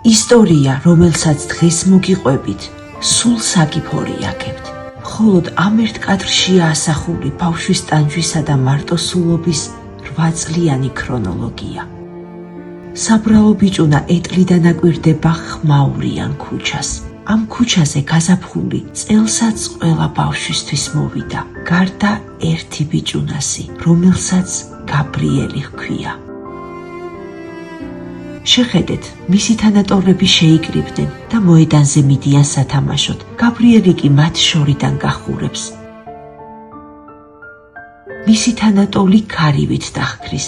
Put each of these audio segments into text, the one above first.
ისტორია, რომელსაც დღეს მოგიყვებით, სულ საკიფორი აქებთ. მხოლოდ ამ ერთ კადრშია ასახული ბავშვის ტანჯვისა და მარტოსულობის 8 წლიანი ქრონოლოგია. საბრალო ბიჭუნა ეტლიდან აკვირდება ხმაურიან ქუჩას. ამ ქუჩაზე გაზაფხული წელსაც ყველა ბავშვისთვის მოვიდა, გარდა ერთი ბიჭუნასი, რომელსაც გაბრიელი ჰქვია. შეხედეთ, მისი თანატორები შეიკრიბდნენ და მოედანზე მიდიან სათამაშოდ. გაბრიელი კი მათ შორიდან გახურებს. მისი თანატოლი ქარივით დაჰქრის.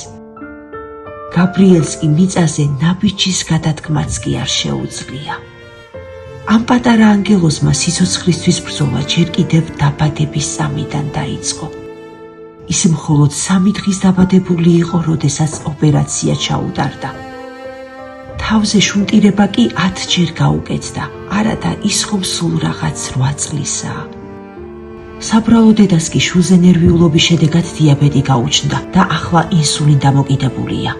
გაბრიელს კი მიწაზე ნაბიჯის გადადგმაც კი არ შეუძლია. ამ პატარა ანგელოზმა სიცოცხლისთვის ბრძოლა ჯერ კიდევ დაბადების სამიდან დაიწყო. ის მხოლოდ 3 დღის დაბადებული იყო, როდესაც ოპერაცია ჩაუტარდა. თავზე შუნტირება კი 10 ჯერ გაუკეთდა, არადა ის ხომ სულ რაღაც 8 წლისაა. საბრალო დედას კი შვილზე ნერვიულობის შედეგად დიაბეტი გაუჩნდა და ახლა ინსულინ დამოკიდებულია.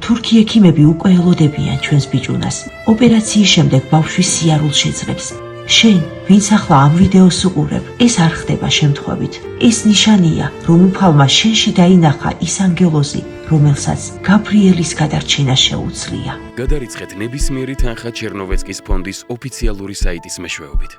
თურქი ექიმები უკვე ელოდებიან ჩვენს ბიჭუნას. ოპერაციის შემდეგ ბავშვი სიარულს შეძლებს. შენ, ვინც ახლა ამ ვიდეოს უყურებ, ეს არ ხდება შემთხვევით. ეს ნიშანია, რომ უფალმა შენში დაინახა ის ანგელოზი, რომელსაც გაბრიელის გადარჩენა შეუძლია. გადარიცხეთ ნებისმიერი თანხა ჩერნოვეცკის ფონდის ოფიციალური საიტის მეშვეობით.